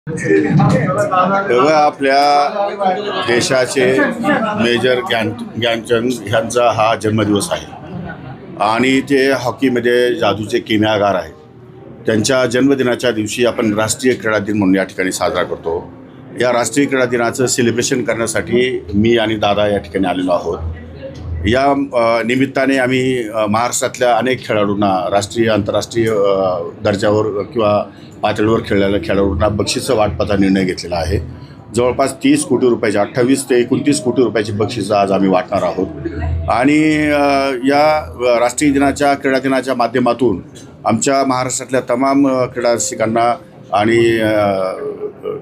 तेव्हा आपल्या देशाचे मेजर ध्यानचंद ह्यांचा हा जन्मदिवस आहे आणि ते हॉकीमध्ये जादूचे किमयागार आहेत. त्यांच्या जन्मदिनाच्या दिवशी आपण राष्ट्रीय क्रीडा दिन म्हणून या ठिकाणी साजरा करतो. या राष्ट्रीय क्रीडा दिनाचं सेलिब्रेशन करण्यासाठी मी आणि दादा या ठिकाणी आलेलो आहोत. या निमित्ताने आम्ही महाराष्ट्रातल्या अनेक खेळाडूंना राष्ट्रीय आंतरराष्ट्रीय दर्जावर किंवा पातळीवर खेळलेल्या खेळाडूंना बक्षिसं वाटपाचा निर्णय घेतलेला आहे. जवळपास 30 कोटी रुपयाची 28 ते 29 कोटी रुपयाची बक्षिसं आज आम्ही वाटणार आहोत. आणि या राष्ट्रीय दिनाच्या क्रीडा दिनाच्या माध्यमातून आमच्या महाराष्ट्रातल्या तमाम क्रीडा रसिकांना आणि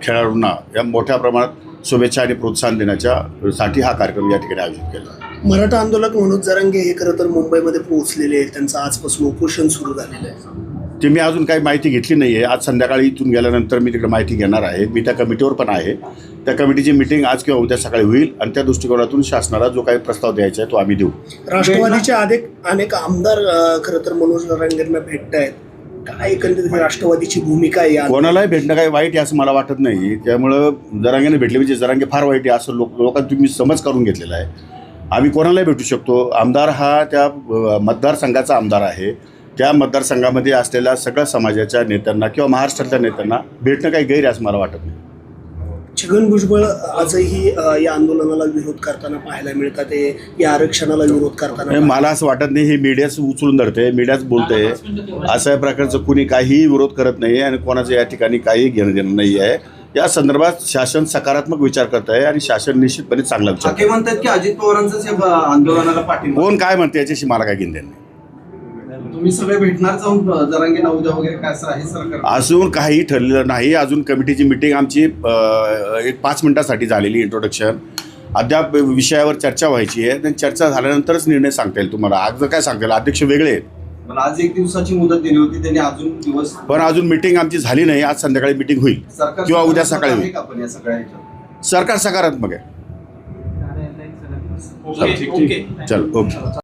खेळाडूंना या मोठ्या प्रमाणात शुभेच्छा आणि प्रोत्साहन देण्यासाठी हा कार्यक्रम या ठिकाणी आयोजित केला. मराठा आंदोलक मनोज जरांगे हे खरं तर मुंबईमध्ये पोहोचलेले आहेत. त्यांचं आजपासून उपोषण सुरू झालेलं आहे. ते मी अजून काही माहिती घेतली नाही आहे. आज संध्याकाळी इथून गेल्यानंतर मी तिकडे माहिती घेणार आहे. मी त्या कमिटीवर पण आहे. त्या कमिटीची मिटिंग आज किंवा उद्या सकाळी होईल आणि त्या दृष्टिकोनातून शासनाला जो काही प्रस्ताव द्यायचा आहे तो आम्ही देऊ. राष्ट्रवादीचे अनेक आमदार खरं तर मनोज जरांगेंना भेटत आहेत. काय एकंदरीत राष्ट्रवादीची भूमिका आहे? कोणालाही भेटणं काही वाईट आहे असं मला वाटत नाही. त्यामुळं जरांगेने भेटले म्हणजे जरांगे फार वाईट आहे असं लोकांनी तुम्ही समज करून घेतलेला आहे. आम्ही कोणालाही भेटू शकतो. आमदार हा त्या मतदारसंघाचा आमदार आहे. त्या मतदारसंघामध्ये असलेल्या सगळ्या समाजाच्या नेत्यांना किंवा महाराष्ट्रातल्या नेत्यांना भेटणं काही गैर असं मला वाटत नाही. छगन भुजबळ आजही या आंदोलनाला विरोध करताना पाहायला मिळतात. या आरक्षणाला विरोध करताना मला असं वाटत नाही. हे मीडियाच उचलून धरते, मीडियाच बोलते. अशा प्रकारचं कुणी काहीही विरोध करत नाही आणि कोणाचं या ठिकाणी काही घेणं देणं नाही आहे. या संदर्भात शासन सकारात्मक विचार करत आहे आणि शासन निश्चितपणे चांगला विचार म्हणतात की अजित पवारांचं आंदोलनाला पाठिंबा. कोण काय म्हणते याच्याशी मला काही घेणं देणं नाही. तुम्ही सगळे भेटणार जाऊन जरांगेंना उद्या वगैरे काय आहे सरकार? अजून काही ठरलेलं नाही. अजून कमिटीची मिटिंग आमची एक 5 मिनिटासाठी झालेली इंट्रोडक्शन. अद्याप विषयावर चर्चा व्हायची आहे. चर्चा झाल्यानंतरच निर्णय सांगता येईल तुम्हाला. आज काय सांगता येईल, अध्यक्ष वेगळे आहेत. मला आज 1 दिवसाची मुदत दिली होती, त्यांनी अजून दिवस. पण अजून मिटिंग आमची झाली नाही. आज संध्याकाळी मिटिंग होईल किंवा उद्या सकाळी होईल. सरकार सकारात्मक आहे. ओके. चल ओके.